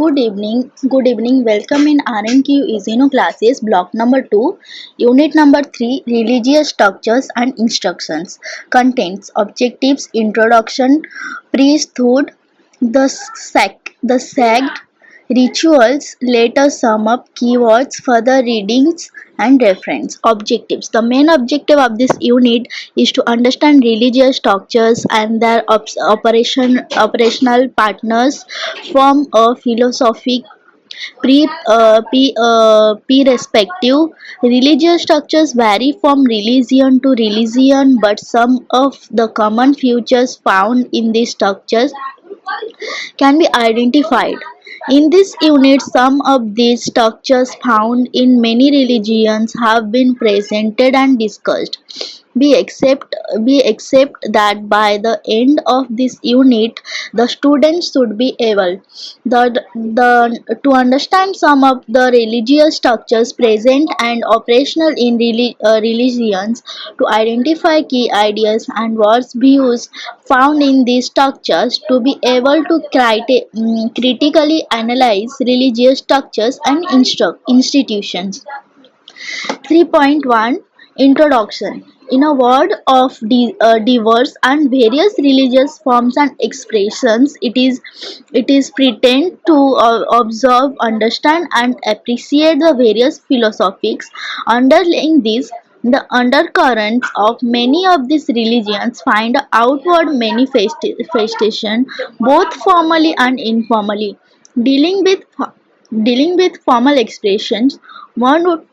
Good evening. Welcome in RNQ Isino classes, block number 2, unit number 3, religious structures and instructions. Contents, objectives, introduction, priesthood, the sect, rituals. Let us sum up keywords, further readings and reference. Objectives. The main objective of this unit is to understand religious structures and their operational partners, form a philosophic perspective. Religious structures vary from religion to religion, but some of the common features found in these structures can be identified. In this unit, some of these structures found in many religions have been presented and discussed. We accept that by the end of this unit, the students should be able to understand some of the religious structures present and operational in religions, to identify key ideas and words views found in these structures, to be able to critically analyze religious structures and institutions. 3.1 Introduction. In a world of diverse and various religious forms and expressions, it is pretend to observe, understand, and appreciate the various philosophies underlying these. The undercurrents of many of these religions find outward manifestation, both formally and informally. Dealing with formal expressions, one would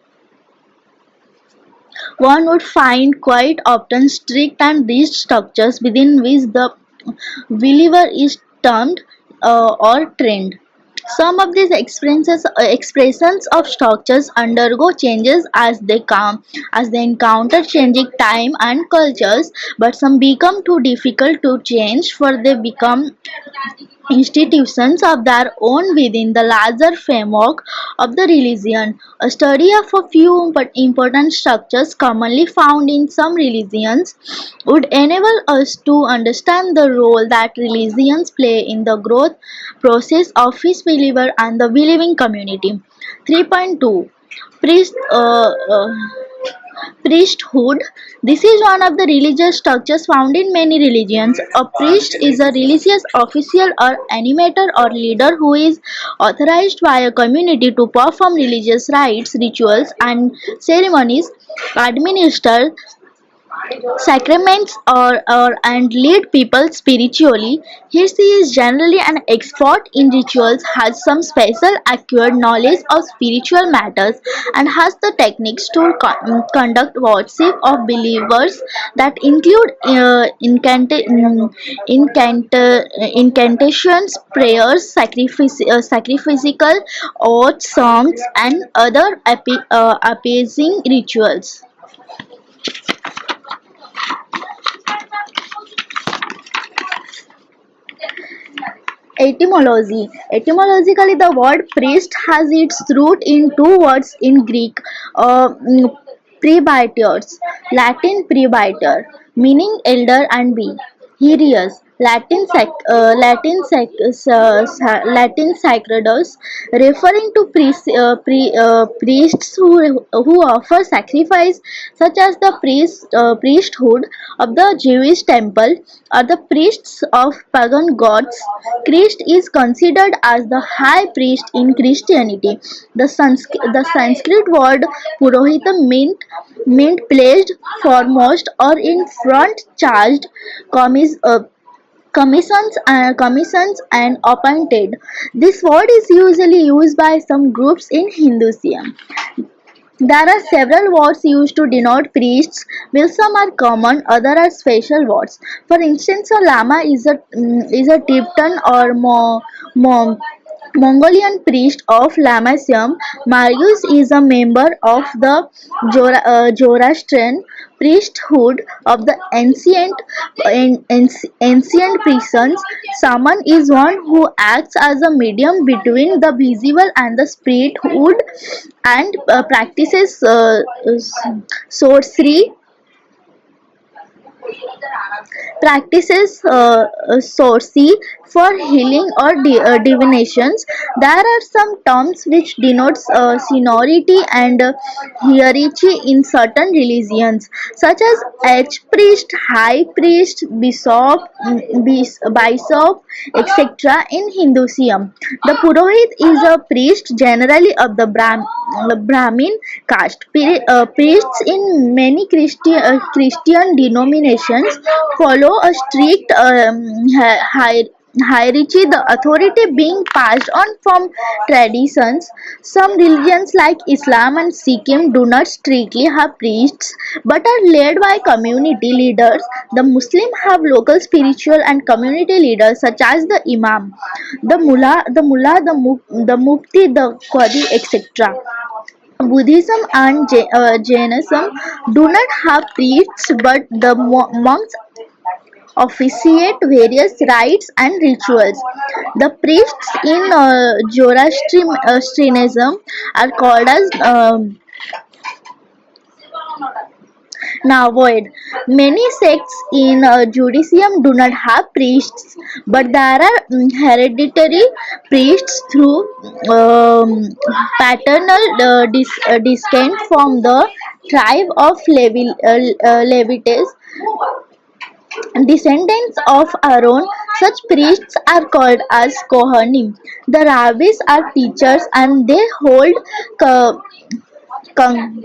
one would find quite often strict and rigid structures within which the believer is termed or trained. Some of these expressions of structures undergo changes as they encounter changing time and cultures, but some become too difficult to change, for they become institutions of their own within the larger framework of the religion. A study of a few but important structures commonly found in some religions would enable us to understand the role that religions play in the growth process of each believer and the believing community. 3.2 Priest, Priesthood. This is one of the religious structures found in many religions. A priest is a religious official or animator or leader who is authorized by a community to perform religious rites, rituals, and ceremonies, administer sacraments, or and lead people spiritually. He is generally an expert in rituals, has some special acquired knowledge of spiritual matters, and has the techniques to conduct worship of believers that include incantations, prayers, sacrificial oaths, songs, and other appeasing rituals. Etymology. Etymologically, the word priest has its root in two words in Greek, "praebyters", Latin "praebyter", meaning elder, and "hieros", Latin "sacerdus", referring to priests who offer sacrifice, such as the priesthood of the Jewish temple or the priests of pagan gods. Christ is considered as the high priest in Christianity. The Sanskrit word "purohita" meant placed foremost or in front, charged, commissions and appointed. This word is usually used by some groups in Hinduism. There are several words used to denote priests, while some are common, others are special words. For instance, a lama is a Tibetan or Mongolian priest of Lamaism. Marius is a member of the Zoroastrian priesthood of the ancient prisons. Shaman is one who acts as a medium between the visible and the spirit world, and practices sorcery, practices sorcery for healing or divinations. There are some terms which denotes seniority and hierarchy in certain religions, such as archpriest, high priest, bishop, bishop, etc. In Hinduism, the Purohit is a priest generally of the Brahmin caste. Priests in many Christian denominations follow a strict hierarchy, the authority being passed on from traditions. Some religions like Islam and Sikkim do not strictly have priests but are led by community leaders. The Muslim have local spiritual and community leaders such as the Imam, the Mufti, the Qadi, etc. Buddhism and Jainism do not have priests, but the monks officiate various rites and rituals. The priests in Zoroastrianism are called as Navoid. Many sects in Judaism do not have priests, but there are hereditary priests through paternal descent from the tribe of Levites. Descendants of Aaron, such priests are called as Kohanim. The rabbis are teachers and they hold co- con-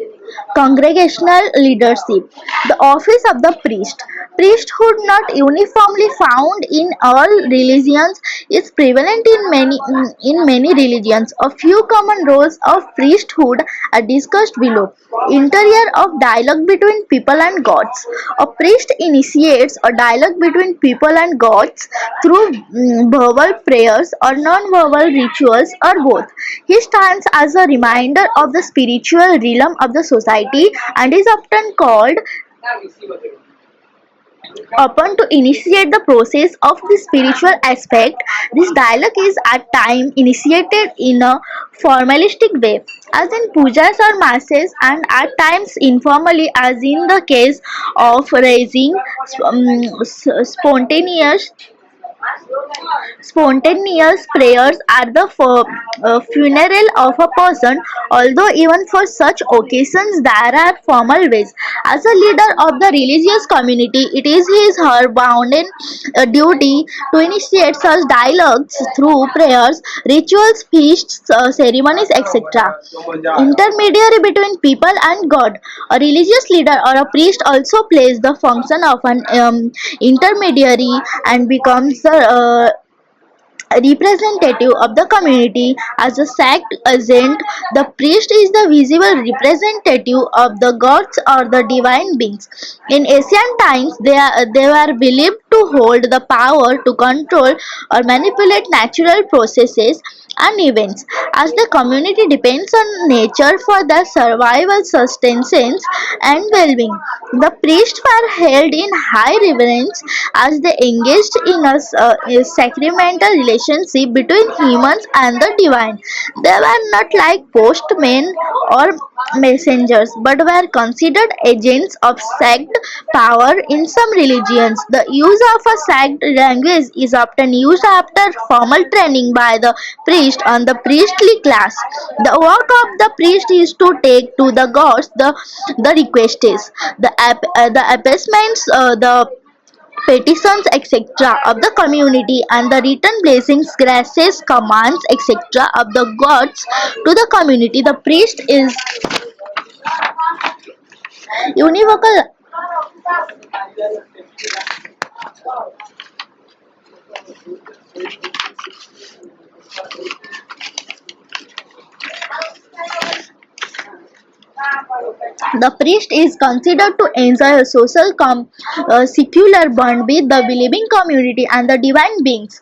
congregational leadership. The office of the priest. Priesthood, not uniformly found in all religions, is prevalent in many religions. A few common roles of priesthood are discussed below. Interior of dialogue between people and gods. A priest initiates a dialogue between people and gods through verbal prayers or non-verbal rituals or both. He stands as a reminder of the spiritual realm of the society and is often called upon to initiate the process of the spiritual aspect. This dialogue is at times initiated in a formalistic way, as in pujas or masses, and at times informally, as in the case of raising spontaneous Spontaneous prayers at the funeral of a person, although even for such occasions there are formal ways. As a leader of the religious community, it is his her bounden duty to initiate such dialogues through prayers, rituals, feasts, ceremonies, etc. Intermediary between people and God. A religious leader or a priest also plays the function of an intermediary and becomes the representative of the community. As a sect agent, the priest is the visible representative of the gods or the divine beings. In ancient times, they were believed to hold the power to control or manipulate natural processes and events. As the community depends on nature for their survival, sustenance, and well-being, the priests were held in high reverence as they engaged in a sacramental relationship between humans and the divine. They were not like postmen or messengers, but were considered agents of sect power. In some religions, the use of a sect language is often used after formal training by the priest on the priestly class. The work of the priest is to take to the gods the requests, the appeasements, the petitions, etc. of the community, and the written blessings, graces, commands, etc. of the gods to the community. The priest is univocal. The priest is considered to enjoy a secular bond with the believing community and the divine beings.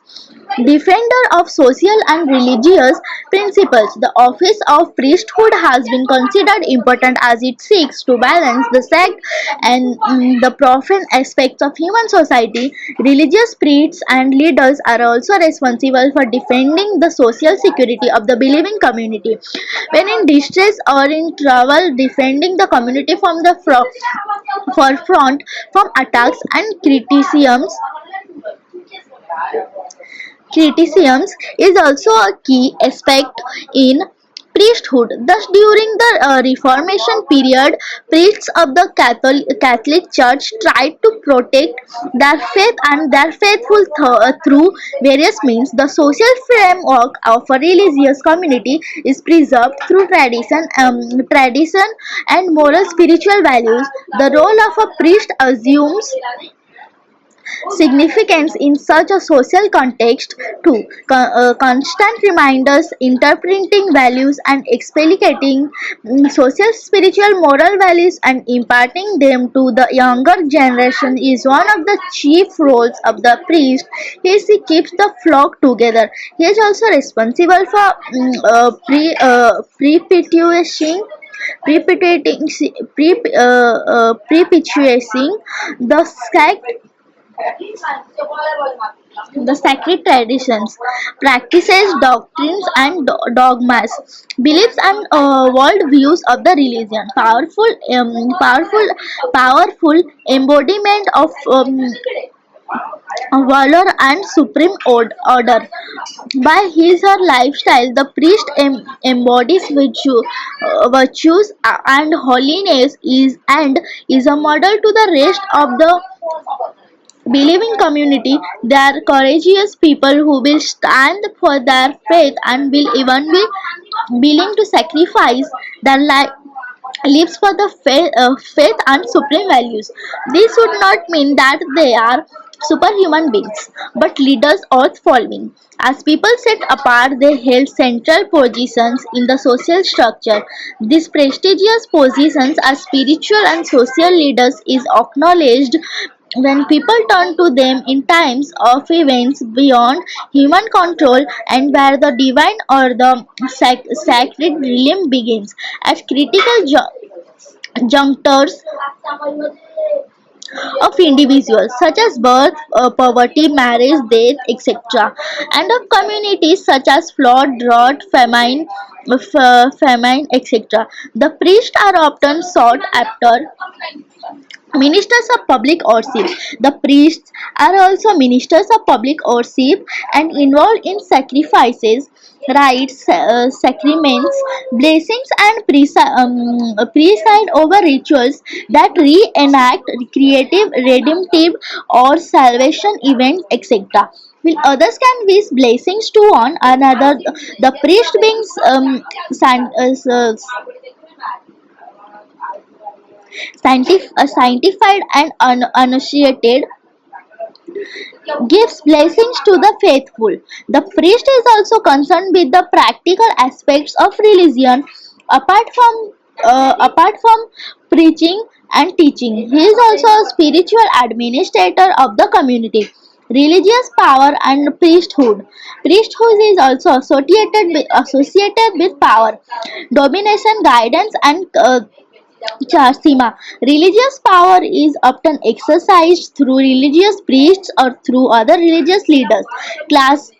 Defender of social and religious principles, the office of priesthood has been considered important as it seeks to balance the sect and the profane aspects of human society. Religious priests and leaders are also responsible for defending the social security of the believing community. When in distress or in trouble, defending the community from the forefront from attacks and criticisms is also a key aspect in priesthood. Thus, during the Reformation period, priests of the Catholic Church tried to protect their faith and their faithful through various means. The social framework of a religious community is preserved through tradition and moral spiritual values. The role of a priest assumes significance in such a social context too. Constant reminders, interpreting values and explicating social, spiritual, moral values and imparting them to the younger generation is one of the chief roles of the priest. He keeps the flock together. He is also responsible for perpetuating perpetuating perpetuating the sacred traditions, practices, doctrines, and dogmas, beliefs, and world views of the religion. Powerful embodiment of valor and supreme order. By his or lifestyle, the priest embodies virtues and holiness is a model to the rest of the believing community. They are courageous people who will stand for their faith and will even be willing to sacrifice their lives for the faith and supreme values. This would not mean that they are superhuman beings, but leaders earth following. As people set apart, they held central positions in the social structure. These prestigious positions as spiritual and social leaders is acknowledged when people turn to them in times of events beyond human control and where the divine or the sacred realm begins. At critical junctures of individuals such as birth, poverty, marriage, death, etc., and of communities such as flood, drought, famine, etc. The priests are often sought after ministers of public worship. The priests are also ministers of public worship and involved in sacrifices, rites, sacraments, blessings, and preside over rituals that reenact creative, redemptive, or salvation events, etc. While others can wish blessings to one another, the priest being sanctified and uninitiated gives blessings to the faithful. The priest is also concerned with the practical aspects of religion apart from preaching and teaching. He is also a spiritual administrator of the community. Religious power and priesthood. Priesthood is also associated with power, domination, guidance, and Charsima. Religious power is often exercised through religious priests or through other religious leaders. Classes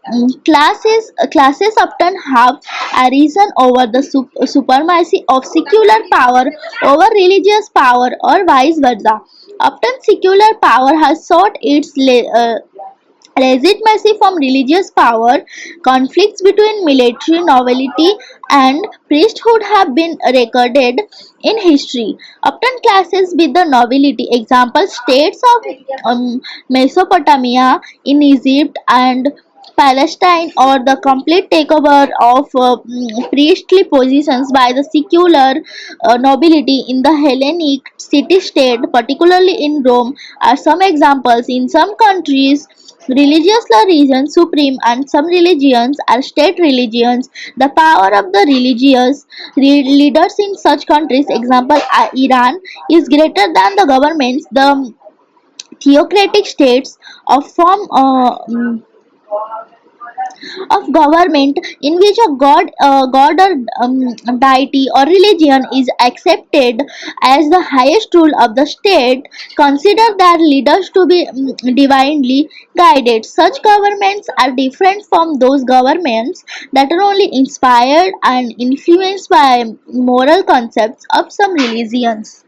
often have arisen over the supremacy of secular power over religious power or vice versa. Often secular power has sought its legitimacy from religious power. Conflicts between military nobility and priesthood have been recorded in history. Often clashes with the nobility. Example states of Mesopotamia in Egypt and Palestine, or the complete takeover of priestly positions by the secular nobility in the Hellenic city-state, particularly in Rome, are some examples. In some countries, religious law regions supreme, and some religions are state religions. The power of the religious leaders in such countries, example Iran, is greater than the governments. The theocratic states of form of government in which a god or deity or religion is accepted as the highest rule of the state, consider their leaders to be divinely guided. Such governments are different from those governments that are only inspired and influenced by moral concepts of some religions.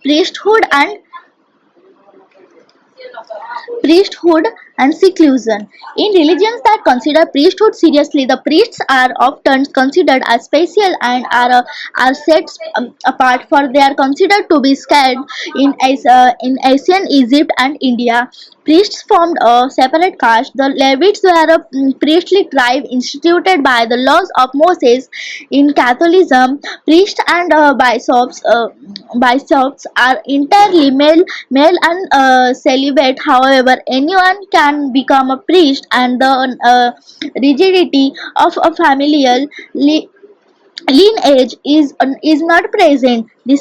Priesthood and priesthood and seclusion. In religions that consider priesthood seriously, the priests are often considered as special and are set apart, for they are considered to be scared in ancient Egypt and India. Priests formed a separate caste. The Levites were a priestly tribe instituted by the laws of Moses. In Catholicism, priests and bishops are entirely male and celibate. However, anyone can become a priest, and the rigidity of a familial lineage is not present. The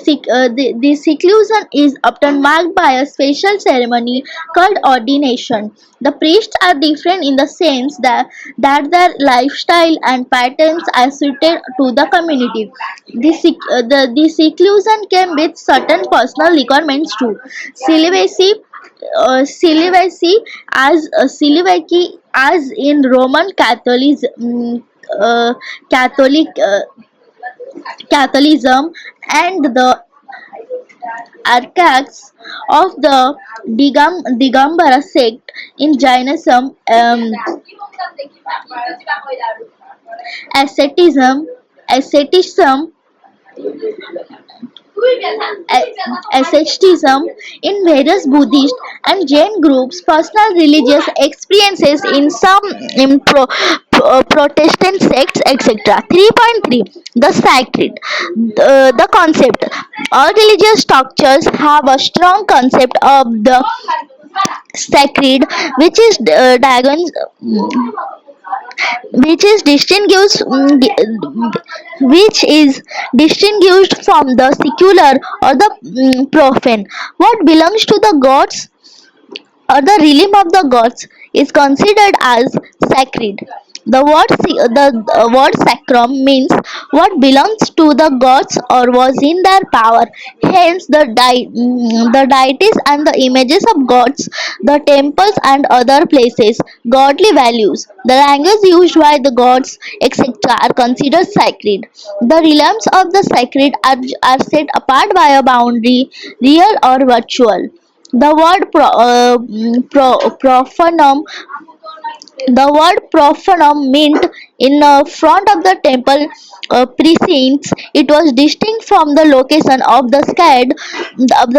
seclusion is often marked by a special ceremony called ordination. The priests are different in the sense that their lifestyle and patterns are suited to the community. The seclusion came with certain personal requirements too. Celibacy, celibacy celibacy as in Roman Catholic Catholicism, and the archaics of the Digambara sect in Jainism. Asceticism, asceticism asceticism in various Buddhist and Jain groups, personal religious experiences in some Protestant sects, etc. 3.3. The sacred. The concept. All religious structures have a strong concept of the sacred, which is which is distinguished which is distinguished from the secular or the profane. What belongs to the gods or the realm of the gods is considered as sacred. The word sacrum means what belongs to the gods or was in their power. Hence, the deities and the images of gods, the temples and other places, godly values, the language used by the gods, etc., are considered sacred. The realms of the sacred are set apart by a boundary, real or virtual. The word profanum meant in front of the temple precincts. It was distinct from the location of the of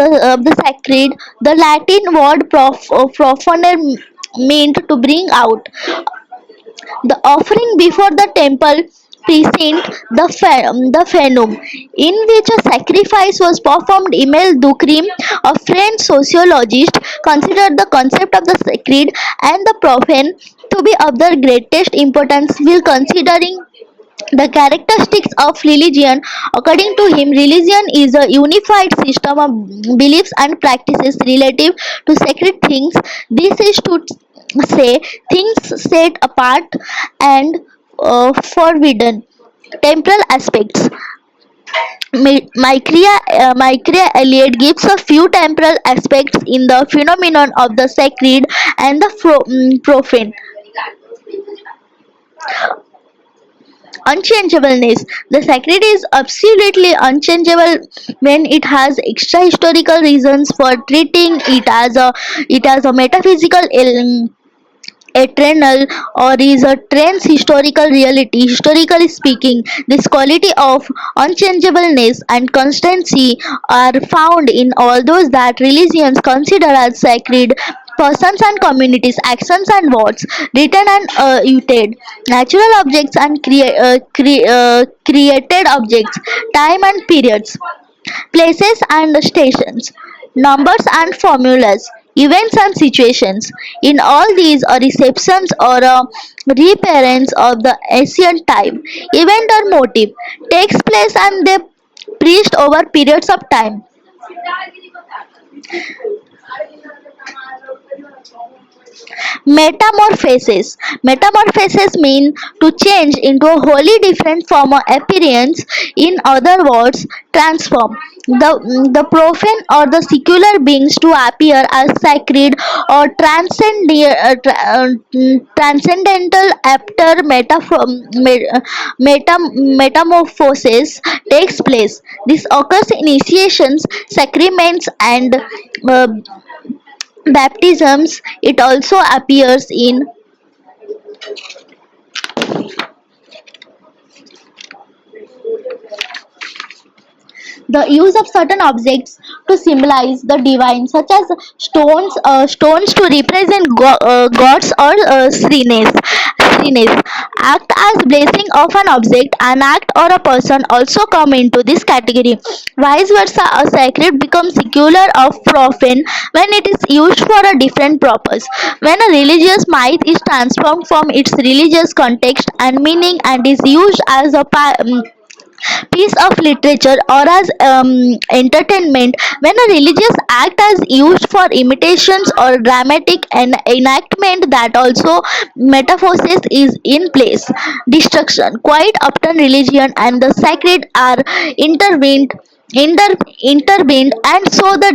the sacred. The Latin word profaner meant to bring out. The offering before the temple precinct, the phenum, in which a sacrifice was performed. Emil Durkheim, a French sociologist, considered the concept of the sacred and the profane to be of the greatest importance while considering the characteristics of religion. According to him, religion is a unified system of beliefs and practices relative to sacred things. This is to say things set apart and forbidden. Temporal aspects. Micrea Elliott gives a few temporal aspects in the phenomenon of the sacred and the profane. Unchangeableness. The sacred is absolutely unchangeable when it has extra historical reasons for treating it as a metaphysical eternal or is a trans historical reality. Historically speaking, this quality of unchangeableness and constancy are found in all those that religions consider as sacred: persons and communities, actions and words, written and uttered, natural objects and created objects, time and periods, places and stations. numbers and formulas, events and situations. In all these, a receptions or a reappearance of the ancient time, event or motive takes place and they preached over periods of time. Metamorphosis. Metamorphosis mean to change into a wholly different form or appearance. In other words, transform. The profane or the secular beings to appear as sacred or transcendental after metamorphosis takes place. This occurs in initiations, sacraments, and uh, baptisms. It also appears in the use of certain objects to symbolize the divine, such as stones to represent gods or Srines. Act as blessing of an object, an act or a person also come into this category. Vice versa, a sacred becomes secular or profane when it is used for a different purpose. When a religious myth is transformed from its religious context and meaning and is used as a piece of literature or as entertainment, when a religious act is used for imitations or dramatic enactment, that also metaphysics is in place. Destruction. Quite often religion and the sacred are intervened intervened, and so the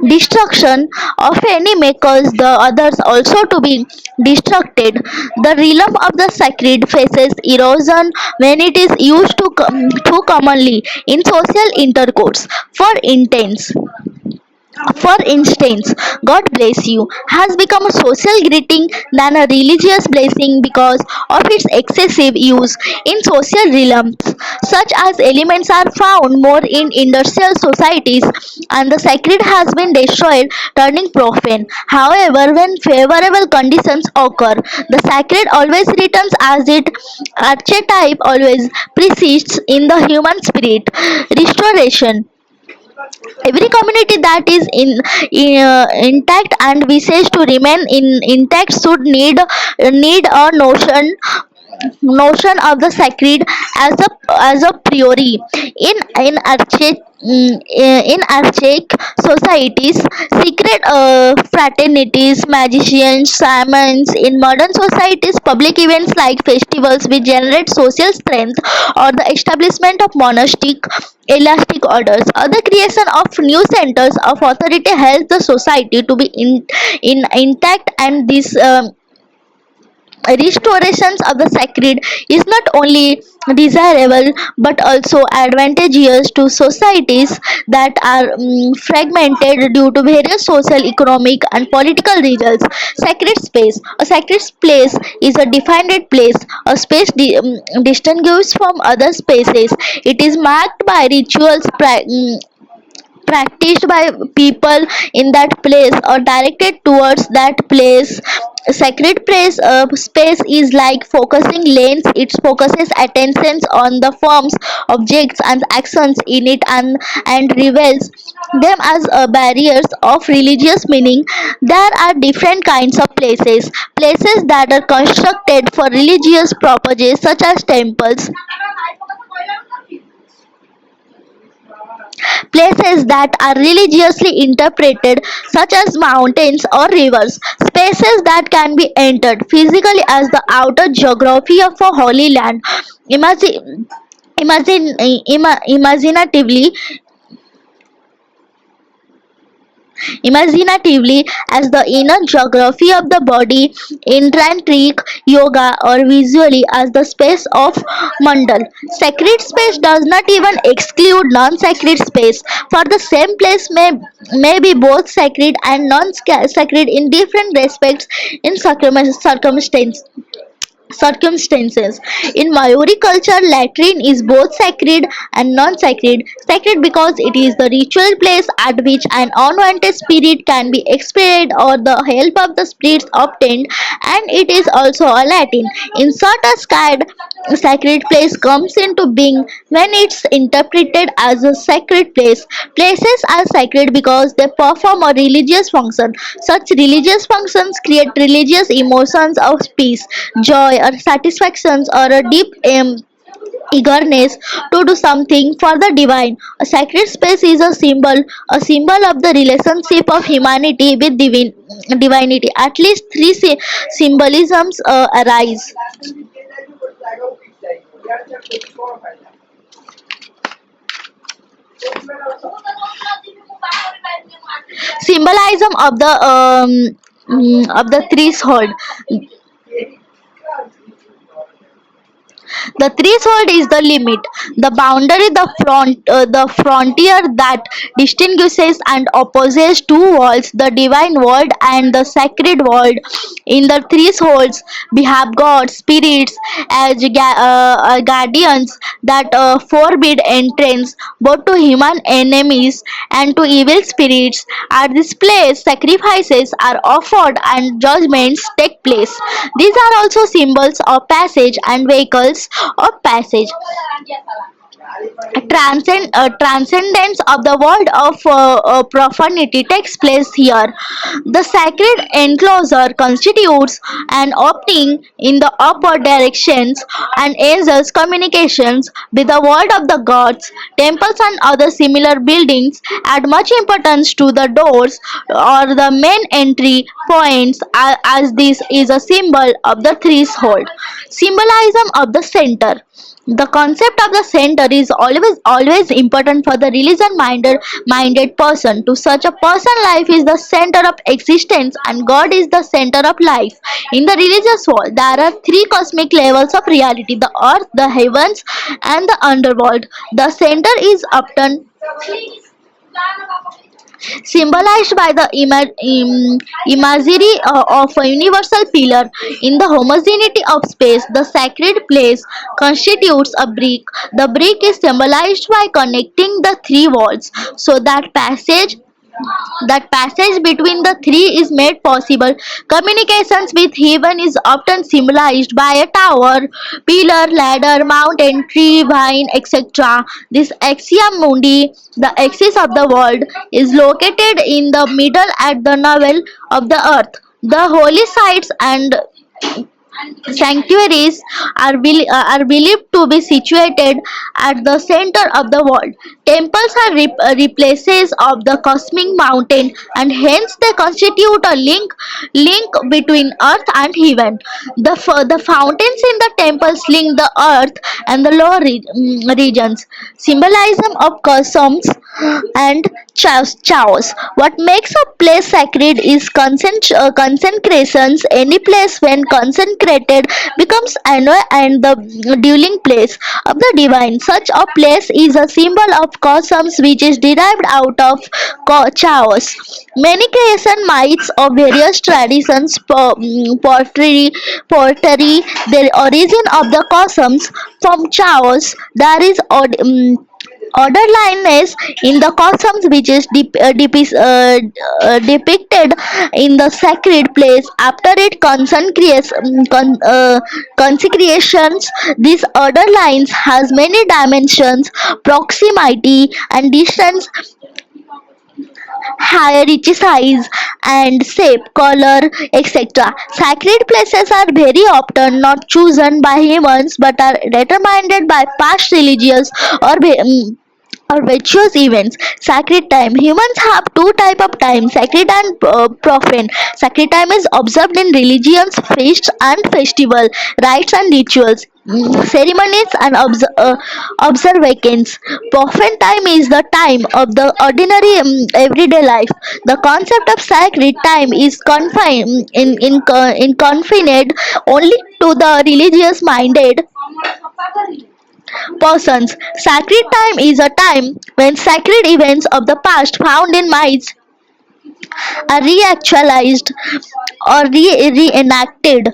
destruction of any may cause the others also to be destructed. The realm of the sacred faces erosion when it is used too commonly in social intercourse. For instance, God bless you has become a social greeting than a religious blessing because of its excessive use in social realms. Such as elements are found more in industrial societies, and the sacred has been destroyed, turning profane. However, when favorable conditions occur, the sacred always returns as its archetype always persists in the human spirit. Restoration. Every community that is intact and wishes to remain intact should need a notion of the sacred as a priori. In archaic societies, secret fraternities, magicians, shamans. In modern societies, public events like festivals which generate social strength or the establishment of monastic elastic orders or the creation of new centers of authority helps the society to be intact. And this restorations of the sacred is not only desirable but also advantageous to societies that are fragmented due to various social, economic, and political reasons. Sacred space. A sacred place is a defined place, a space distinguished from other spaces. It is marked by rituals, practiced by people in that place or directed towards that place. Sacred place space is like focusing lens. It focuses attentions on the forms, objects, and actions in it, and reveals them as barriers of religious meaning. There are different kinds of places that are constructed for religious purposes, such as temples, places that are religiously interpreted, such as mountains or rivers, spaces that can be entered physically as the outer geography of a holy land. Imagine, imaginatively imaginatively as the inner geography of the body in tantric yoga, or visually as the space of mandal. Sacred space does not even exclude non-sacred space, for the same place may be both sacred and non-sacred in different respects in circumstance. circumstances. In Mayuri culture, latrine is both sacred and non-sacred. Sacred because it is the ritual place at which an unwanted spirit can be expelled or the help of the spirits obtained, and it is also a Latin. In certain sacred place comes into being when it's interpreted as a sacred place. Places are sacred because they perform a religious function. Such religious functions create religious emotions of peace, joy, or satisfactions, or a deep eagerness to do something for the divine. A sacred space is a symbol of the relationship of humanity with divinity. At least three symbolisms arise. Symbolism of the threshold. The threshold is the limit, the boundary, the frontier that distinguishes and opposes two worlds, the divine world and the sacred world. In the thresholds, we have gods, spirits as guardians that forbid entrance both to human enemies and to evil spirits. At this place, sacrifices are offered and judgments take place. These are also symbols of passage and vehicles of passage. Transcendence of the world of profanity takes place here. The sacred enclosure constitutes an opening in the upper directions and angels' communications with the world of the gods. Temples and other similar buildings add much importance to the doors or the main entry points, as this is a symbol of the threshold. Symbolism of the center. The concept of the center is always important for the religion minded person. To such a person, life is the center of existence and God is the center of life. In the religious world, there are three cosmic levels of reality: the earth, the heavens, and the underworld. The center is often symbolized by the imagery of a universal pillar. In the homogeneity of space, the sacred place constitutes a brick. The brick is symbolized by connecting the three walls, so that passage between the three is made possible. Communications with heaven is often symbolized by a tower, pillar, ladder, mountain, tree, vine, etc. This axiom mundi, the axis of the world, is located in the middle at the navel of the earth. The holy sites and sanctuaries are believed to be situated at the center of the world. Temples are replaces of the cosmic mountain, and hence they constitute a link between earth and heaven. The fountains in the temples link the earth and the lower regions. Symbolism of cosmos and chaos. What makes a place sacred is consecrations. Any place when consecrated becomes annual and the dwelling place of the divine. Such a place is a symbol of cosmos which is derived out of chaos. Many creation myths of various traditions, pottery, the origin of the cosmos from chaos. There is orderliness in the cosmos which is depicted in the sacred place after it consecrations. This order lines has many dimensions: proximity and distance, hierarchy, size and shape, color, etc. Sacred places are very often not chosen by humans but are determined by past religious or virtuous events. Sacred time. Humans have two type of time: sacred and profane. Sacred time is observed in religions, feasts and festival, rites and rituals, ceremonies and observations. Profane time is the time of the ordinary everyday life. The concept of sacred time is confined only to the religious minded persons. Sacred time is a time when sacred events of the past found in myths are reactualized or reenacted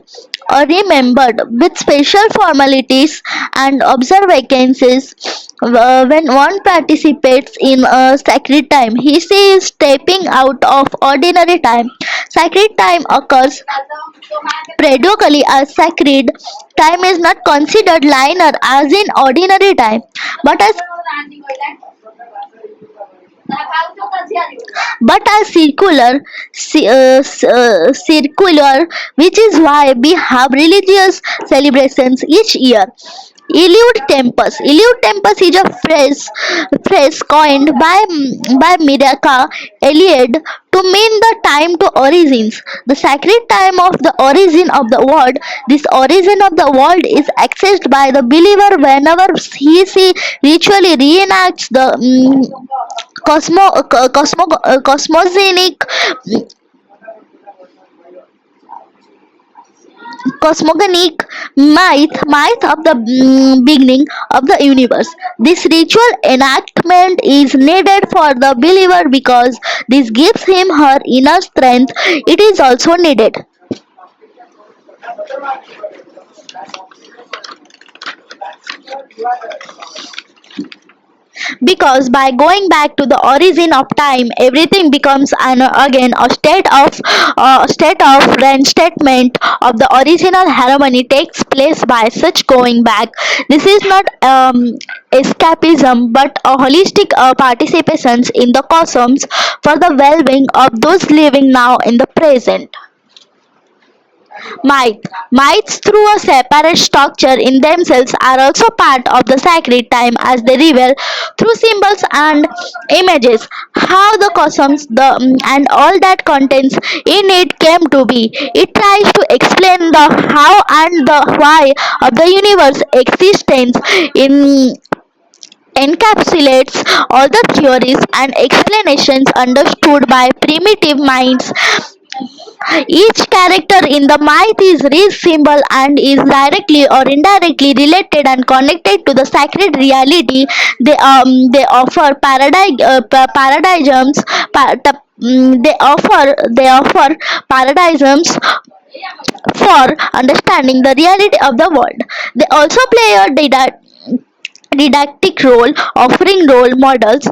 remembered with special formalities and observances. When one participates in a sacred time, he is stepping out of ordinary time. Sacred time occurs periodically as sacred time is not considered linear as in ordinary time, but as circular, which is why we have religious celebrations each year. Elude tempus is a phrase coined by Miraka Eliade to mean the time to origins, the sacred time of the origin of the world. This origin of the world is accessed by the believer whenever he ritually reenacts the cosmogonic cosmogonic myth of the beginning of the universe. This ritual enactment is needed for the believer because this gives him her inner strength. It is also needed because by going back to the origin of time, everything becomes again a state of reinstatement of the original harmony takes place by such going back. This is not escapism but a holistic participation in the cosmos for the well-being of those living now in the present. Myths, through a separate structure in themselves, are also part of the sacred time as they reveal, through symbols and images, how the cosmos and all that contains in it came to be. It tries to explain the how and the why of the universe existence in encapsulates all the theories and explanations understood by primitive minds. Each character in the myth is rich symbol and is directly or indirectly related and connected to the sacred reality. They offer paradigms. They offer paradigms for understanding the reality of the world. They also play a didactic role, offering role models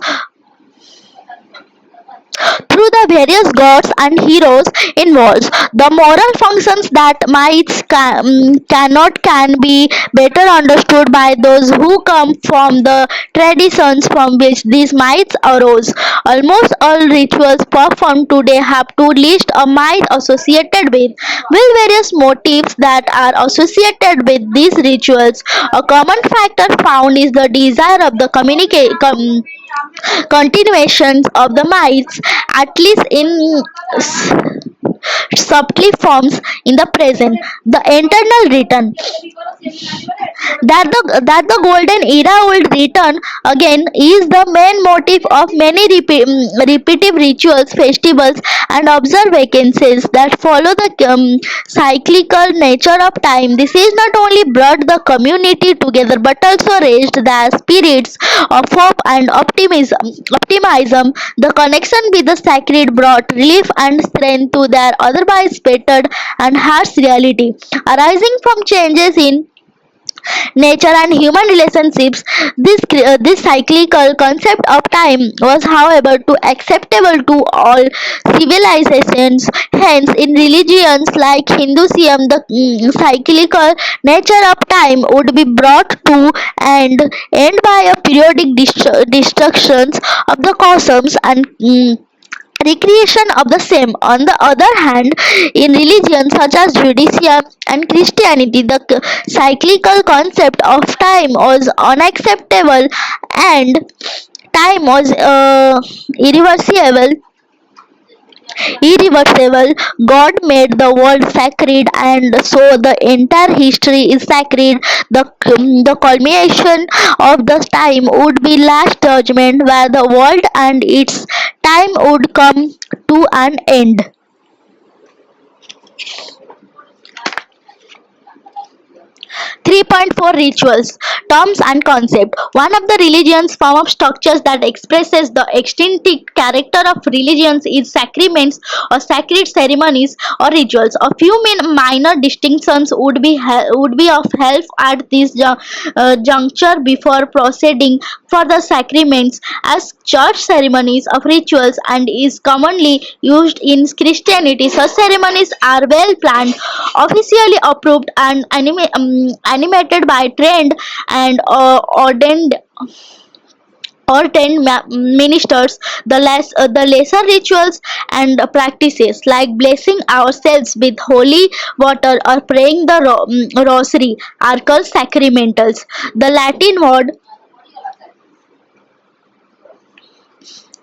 through the various gods and heroes involved. The moral functions that myths cannot can be better understood by those who come from the traditions from which these myths arose. Almost all rituals performed today have to list a myth associated with various motifs that are associated with these rituals. A common factor found is the desire of the continuations of the myths, at least in subtly forms in the present. The internal return that the golden era will return again is the main motive of many repetitive rituals, festivals, and observances that follow the cyclical nature of time. This is not only brought the community together but also raised the spirits of hope and optimism. The connection with the sacred brought relief and strength to their otherwise battered and harsh reality, arising from changes in nature and human relationships. This cyclical concept of time was, however, too acceptable to all civilizations. Hence, in religions like Hinduism, the cyclical nature of time would be brought to and end by a periodic destructions of the cosmos and recreation of the same. On the other hand, in religions such as Judaism and Christianity, the cyclical concept of time was unacceptable and time was irreversible. God made the world sacred, and so the entire history is sacred. The culmination of the time would be Last Judgment, where the world and its time would come to an end. 3.4 Rituals, Terms and Concept. One of the religion's form of structures that expresses the extrinsic character of religions is sacraments or sacred ceremonies or rituals. A few minor distinctions would be of help at this juncture before proceeding for the sacraments as church ceremonies of rituals and is commonly used in Christianity. Such ceremonies are well planned, officially approved, and animated by trained and ordained ministers. The lesser rituals and practices like blessing ourselves with holy water or praying the rosary are called sacramentals. The Latin word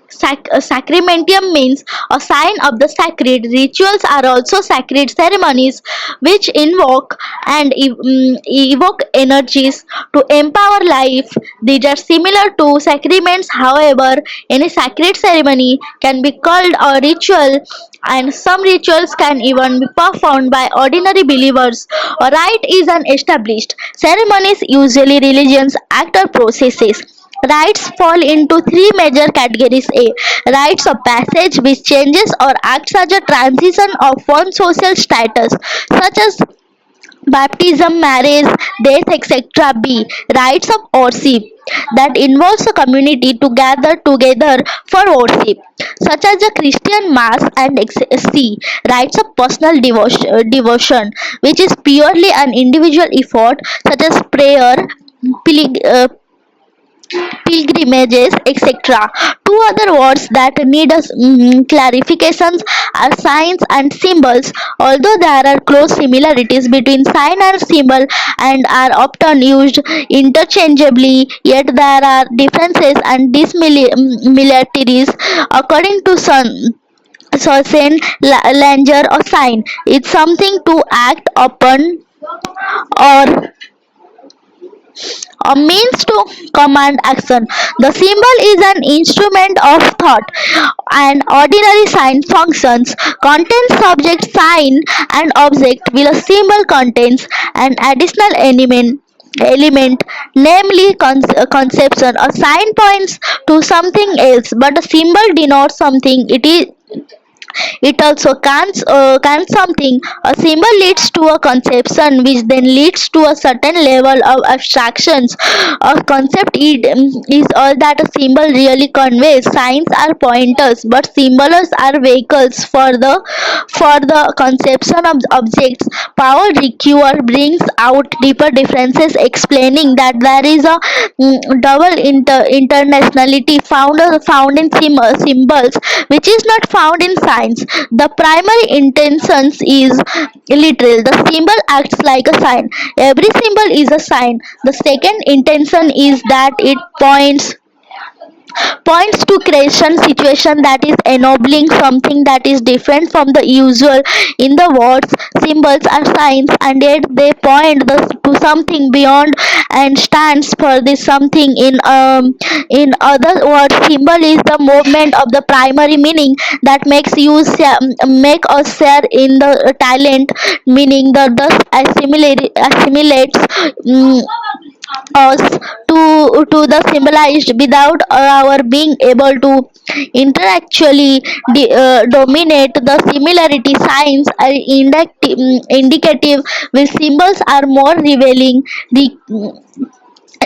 sacramentum means a sign of the sacred. Rituals are also sacred ceremonies which invoke and evoke energies to empower life. These are similar to sacraments, however, any sacred ceremony can be called a ritual, and some rituals can even be performed by ordinary believers. A rite is an established ceremonies, usually religions act or processes. Rites fall into three major categories. A. Rites of passage, which changes or acts as a transition of one social status, such as baptism, marriage, death, etc. B. Rites of worship, that involves a community to gather together for worship, such as the Christian Mass and C. Rites of personal devotion, which is purely an individual effort, such as prayer, pilgrimage, pilgrimages, etc. Two other words that need clarifications are signs and symbols. Although there are close similarities between sign and symbol and are often used interchangeably, yet there are differences and dissimilarities. According to Saint Langer, a sign is something to act upon or a means to command action. The symbol is an instrument of thought. An ordinary sign functions contains subject, sign, and object, while a symbol contains an additional element, namely conception. A sign points to something else, but a symbol denotes something it also can something. A symbol leads to a conception, which then leads to a certain level of abstractions. A concept is all that a symbol really conveys. Signs are pointers, but symbols are vehicles for the conception of objects. Paul Ricoeur brings out deeper differences, explaining that there is a double internationality found in symbols, which is not found in signs. The primary intention is literal. The symbol acts like a sign. Every symbol is a sign. The second intention is that it points to creation situation that is ennobling something that is different from the usual. In the words, symbols are signs, and yet they point to something beyond and stands for this something. In other words, symbol is the movement of the primary meaning that make us share in the talent meaning that thus assimilates us to the symbolized without our being able to intellectually dominate the similarity. Signs are indicative, while symbols are more revealing.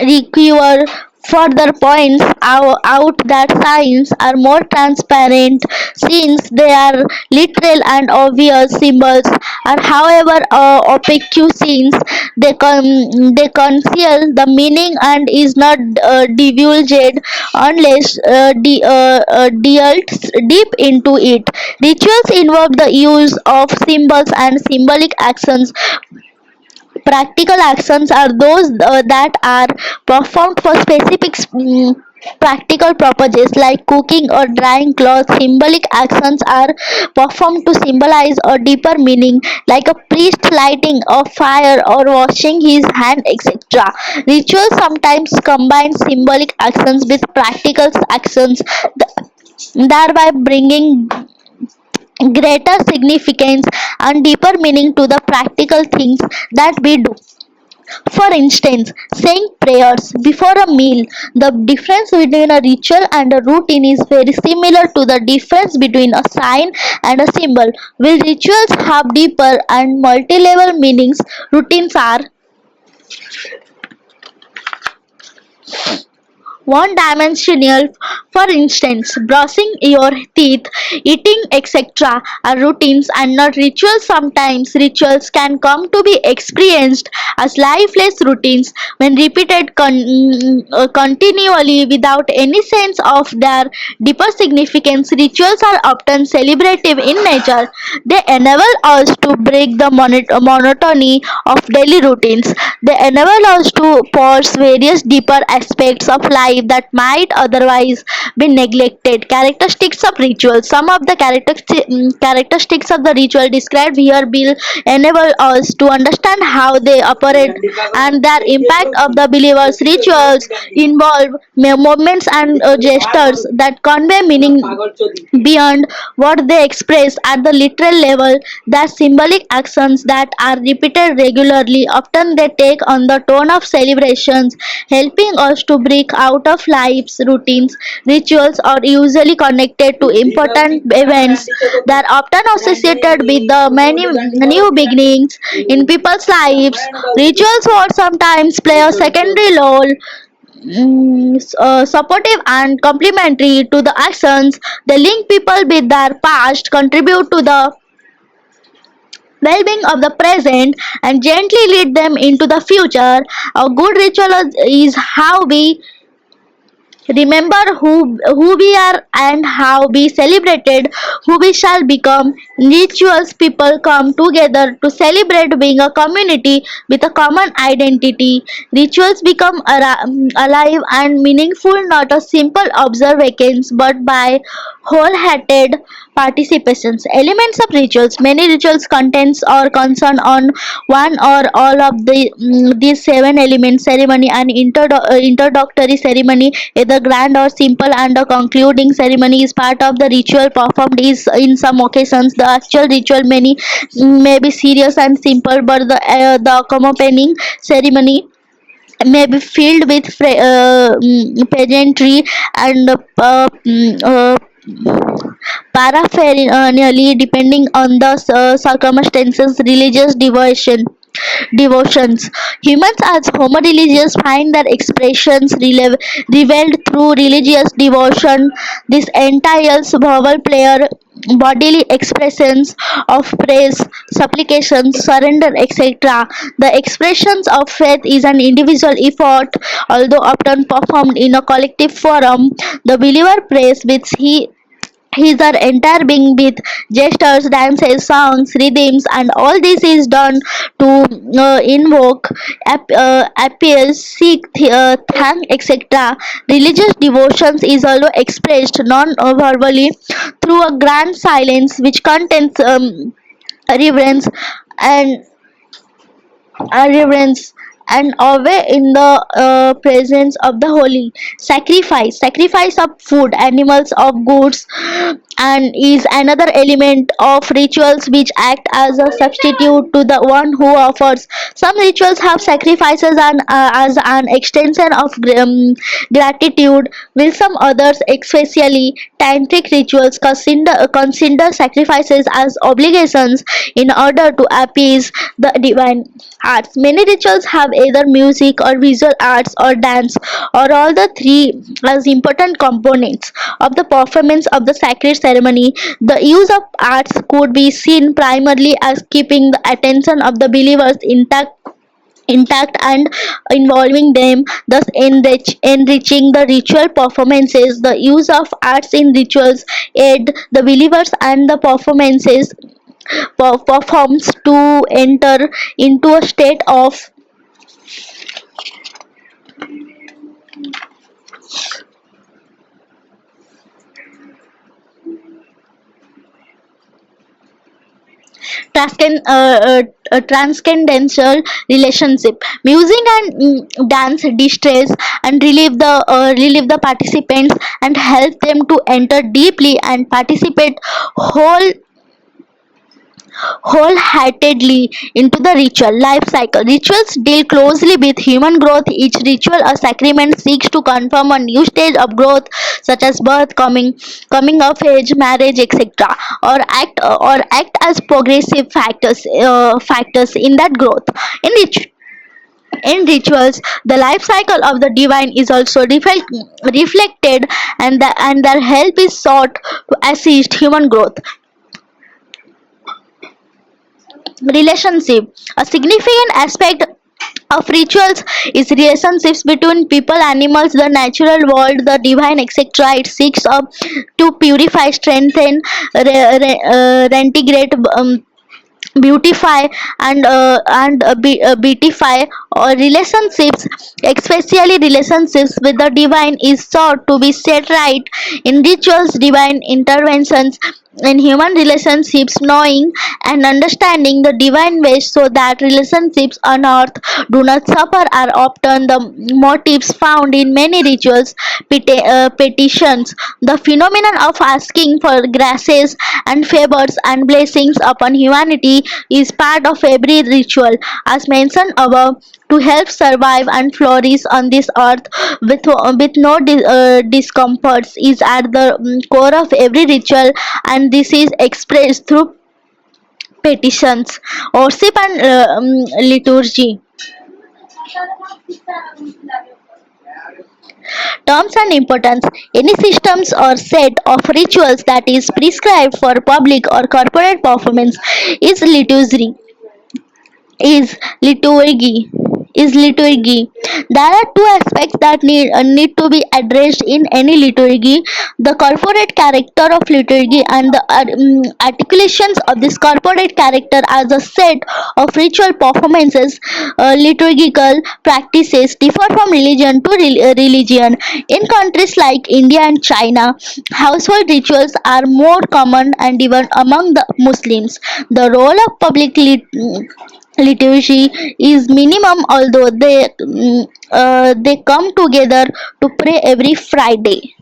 Require further points out that signs are more transparent since they are literal and obvious. Symbols are, however, opaque since they conceal the meaning and is not divulged unless delved deep into it. Rituals involve the use of symbols and symbolic actions. Practical actions are those that are performed for specific practical purposes like cooking or drying clothes. Symbolic actions are performed to symbolize a deeper meaning, like a priest lighting a fire or washing his hand, etc. Rituals sometimes combine symbolic actions with practical actions, thereby bringing greater significance and deeper meaning to the practical things that we do. For instance, saying prayers before a meal. The difference between a ritual and a routine is very similar to the difference between a sign and a symbol. While rituals have deeper and multi-level meanings, routines are one dimensional. For instance, brushing your teeth, eating, etc. are routines and not rituals. Sometimes rituals can come to be experienced as lifeless routines when repeated continually without any sense of their deeper significance. Rituals are often celebrative in nature. They enable us to break the monotony of daily routines. They enable us to pause various deeper aspects of life that might otherwise be neglected. Characteristics of rituals. Some of the characteristics of the ritual described here will enable us to understand how they operate and their impact of the believers. Rituals involve movements and gestures that convey meaning beyond what they express at the literal level. The symbolic actions that are repeated regularly, often they take on the tone of celebrations, helping us to break out of life's routines. Rituals are usually connected to important events. They are often associated with the many new beginnings in people's lives. Rituals would sometimes play a secondary role, supportive and complementary to the actions. They link people with their past, contribute to the well-being of the present, and gently lead them into the future. A good ritual is how we remember who we are and how we celebrated who we shall become. Rituals people come together to celebrate being a community with a common identity. Rituals become alive and meaningful, not a simple observations, but by wholehearted participations. Elements of rituals. Many rituals contains or concern on one or all of these seven elements: ceremony and introductory ceremony, either grand or simple, and a concluding ceremony is part of the ritual performed. Is in some occasions the actual ritual many may be serious and simple, but the accompanying ceremony may be filled with pageantry and paraphernalia depending on the circumstances. Religious devotions. Humans as homo religious find their expressions revealed through religious devotion. This entails verbal prayer, bodily expressions of praise, supplications, surrender, etc. The expressions of faith is an individual effort, although often performed in a collective forum. The believer prays with his or entire being with gestures, dances, songs, rhythms, and all this is done to invoke, appeal, seek, thank, etc. Religious devotions is also expressed non-verbally through a grand silence which contains reverence and reverence and awe in the presence of the holy. Sacrifice of food, animals, of goods, and is another element of rituals which act as a substitute to the one who offers. Some rituals have sacrifices and as an extension of gratitude, while some others, especially tantric rituals, consider sacrifices as obligations in order to appease the divine. Arts. Many rituals have either music or visual arts or dance or all the three as important components of the performance of the sacred ceremony. The use of arts could be seen primarily as keeping the attention of the believers intact and involving them, thus enriching the ritual performances. The use of arts in rituals aid the believers and the performs to enter into a state of transcendental relationship. Music and dance distress and relieve the participants and help them to enter deeply and participate whole wholeheartedly into the ritual life cycle. Rituals deal closely with human growth. Each ritual or sacrament seeks to confirm a new stage of growth, such as birth, coming of age, marriage, etc., or act as progressive factors in that growth. In rituals, the life cycle of the divine is also reflected, and their help is sought to assist human growth. Relationship. A significant aspect of rituals is relationships between people, animals, the natural world, the divine, etc. It seeks to purify, strengthen, reintegrate, beautify, and beautify relationships, especially relationships with the divine, is sought to be set right in rituals. Divine interventions in human relationships, knowing and understanding the divine ways so that relationships on earth do not suffer, are often the motives found in many rituals. Petitions. The phenomenon of asking for graces and favors and blessings upon humanity is part of every ritual, as mentioned above, to help survive and flourish on this earth with no discomforts, is at the core of every ritual, and this is expressed through petitions, worship, and liturgy. Terms and importance. Any systems or set of rituals that is prescribed for public or corporate performance is liturgy is liturgy is liturgy. There are two aspects that need to be addressed in any liturgy: the corporate character of liturgy and the articulations of this corporate character as a set of ritual performances. Liturgical practices differ from religion to religion. In countries like India and China, household rituals are more common, and even among the Muslims, the role of public liturgy is minimum, although they come together to pray every Friday.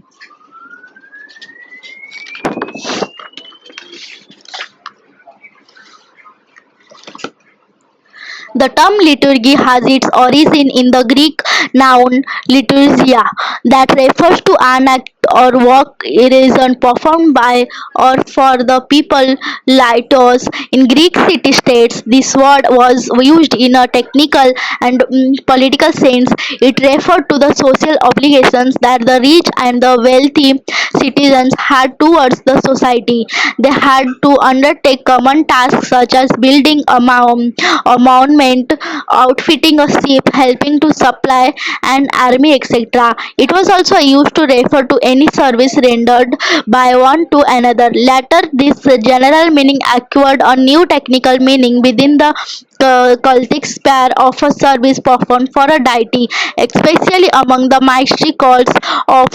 The term liturgy has its origin in the Greek noun liturgia, that refers to an act or work reason performed by or for the people. Litos. In Greek city-states, this word was used in a technical and political sense. It referred to the social obligations that the rich and the wealthy citizens had towards the society. They had to undertake common tasks such as building a monument, outfitting a ship, helping to supply an army, etc. It was also used to refer to any service rendered by one to another. Later, this general meaning acquired a new technical meaning within the cultic sphere of a service performed for a deity, especially among the mystery cults of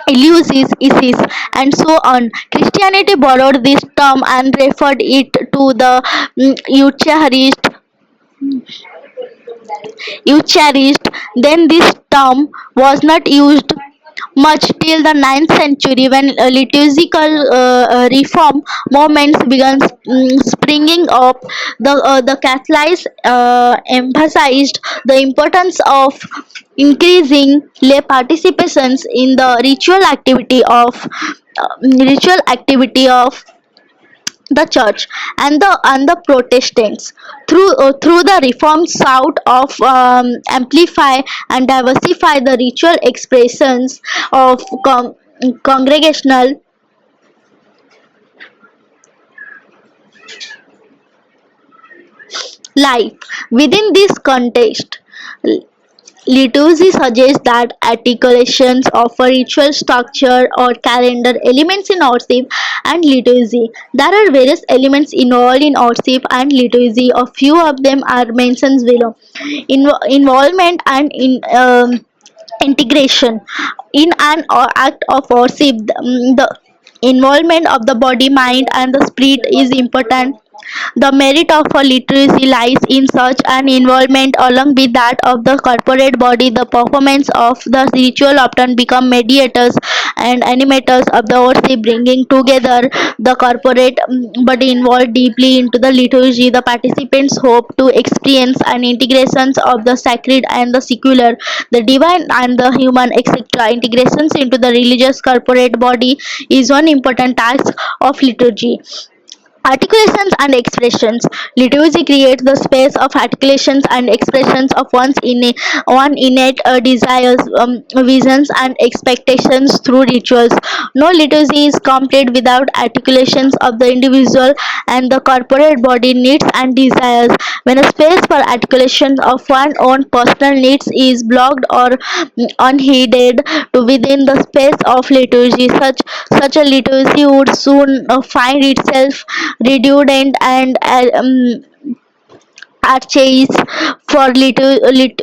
Eleusis, Isis, and so on. Christianity borrowed this term and referred it to the Eucharist. Then this term was not used much till the ninth century, when liturgical reform movements began springing up. The Catholics emphasized the importance of increasing lay participations in the ritual activity of the church, and the Protestants through the reform sought of amplify and diversify the ritual expressions of congregational life. Within this context, liturgy suggests that articulations of a ritual structure or calendar elements in worship and liturgy. There are various elements involved in worship and liturgy. A few of them are mentioned below. Involvement and integration. In an act of worship, the involvement of the body, mind, and the spirit is important. The merit of a liturgy lies in such an involvement along with that of the corporate body. The performance of the ritual often become mediators and animators of the OC, bringing together the corporate body involved deeply into the liturgy. The participants hope to experience an integration of the sacred and the secular, the divine and the human, etc. Integrations into the religious corporate body is one important task of liturgy. Articulations and expressions. Liturgy creates the space of articulations and expressions of one innate desires, visions, and expectations through rituals. No liturgy is complete without articulations of the individual and the corporate body needs and desires. When a space for articulation of one's own personal needs is blocked or unheeded to within the space of liturgy, such a liturgy would soon find itself redundant and archaic. For liturgy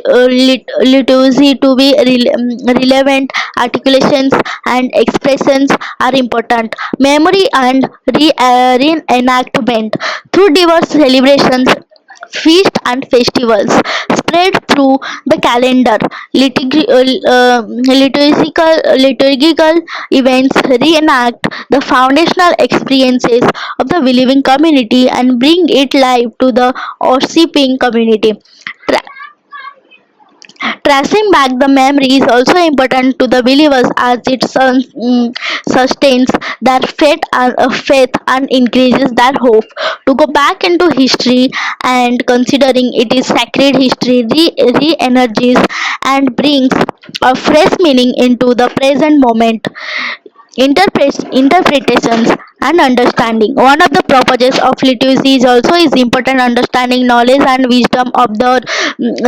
to be relevant, articulations and expressions are important. Memory and reenactment through diverse celebrations, feasts and festivals spread through the calendar. Liturgical events reenact the foundational experiences of the believing community and bring it live to the worshiping community. Tra- Tracing back the memory is also important to the believers as it sustains their faith and increases their hope. To go back into history and considering it is sacred history re-energies and brings a fresh meaning into the present moment. Interpretations and understanding. One of the purposes of liturgy is also is important understanding knowledge and wisdom of the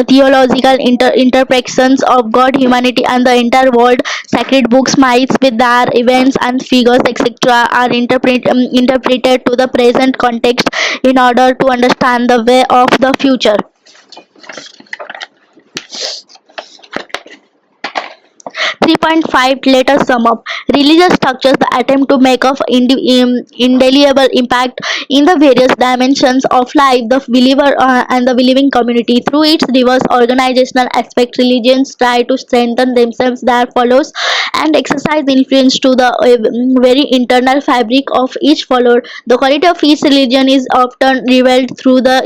theological interpretations of God, humanity, and the entire world. Sacred books, myths, with their events and figures, etc., are interpreted to the present context in order to understand the way of the future. 3.5. Let us sum up. Religious structures the attempt to make of indelible impact in the various dimensions of life, the believer and the believing community. Through its diverse organizational aspect, religions try to strengthen themselves, their follows, and exercise influence to the very internal fabric of each follower. The quality of each religion is often revealed through the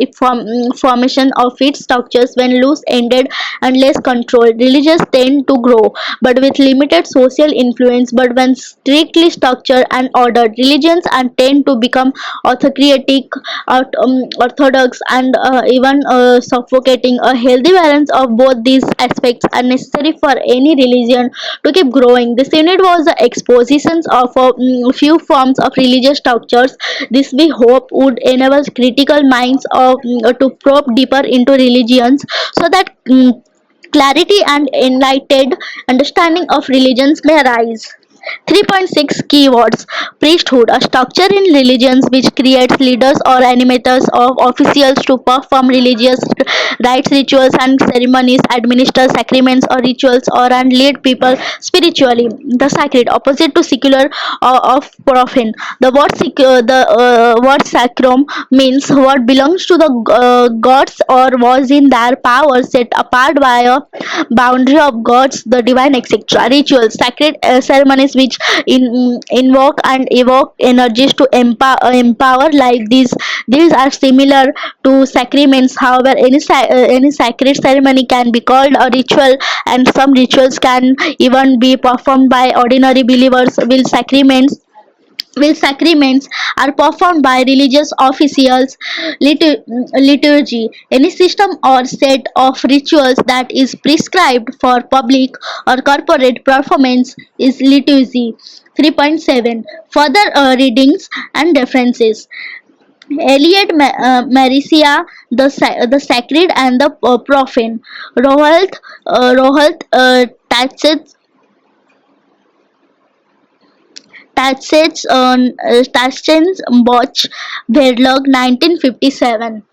formation of its structures. When loose ended and less controlled, religions tend to grow but with limited social influence. But when strictly structured and ordered, religions and tend to become autocratic, orthodox, and even suffocating. A healthy balance of both these aspects are necessary for any religion to keep growing. This unit was the expositions of a few forms of religious structures. This we hope would enable critical minds to probe deeper into religions so that clarity and enlightened understanding of religions may arise. 3.6 Keywords. Priesthood, a structure in religions which creates leaders or animators of officials to perform religious rites, rituals, and ceremonies, administer sacraments or rituals, or and lead people spiritually. The sacred, opposite to secular of profane. The word sacrum means what belongs to the gods or was in their power, set apart by a boundary of gods, the divine, etc. Rituals, sacred ceremonies which invoke and evoke energies to empower life. These are similar to sacraments. However, any sacred ceremony can be called a ritual, and some rituals can even be performed by ordinary believers. Will sacraments are performed by religious officials. Liturgy, any system or set of rituals that is prescribed for public or corporate performance, is liturgy. 3.7. Further readings and references. Eliot Maricia, the Sacred and the Profane. Rohalt Tatchens Boch, Verlog, 1957.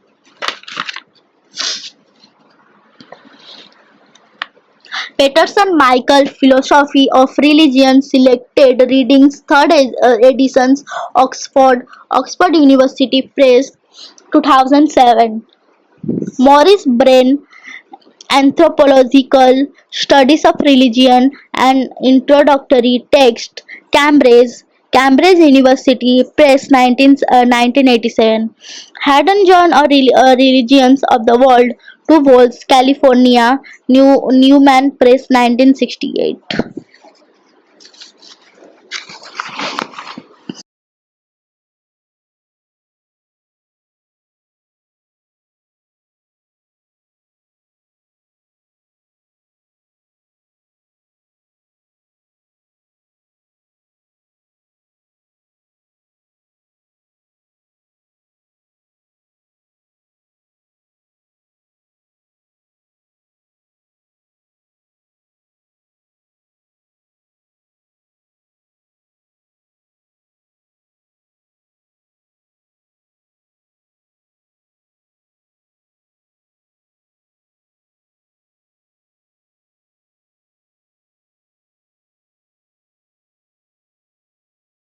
Peterson, Michael, Philosophy of Religion, Selected Readings, 3rd editions, Oxford University Press, 2007. Maurice Brain, Anthropological Studies of Religion and Introductory Text, Cambridge, Cambridge University Press 1987. Haddon John or Religions of the World, 2 vols, California, Newman Press 1968.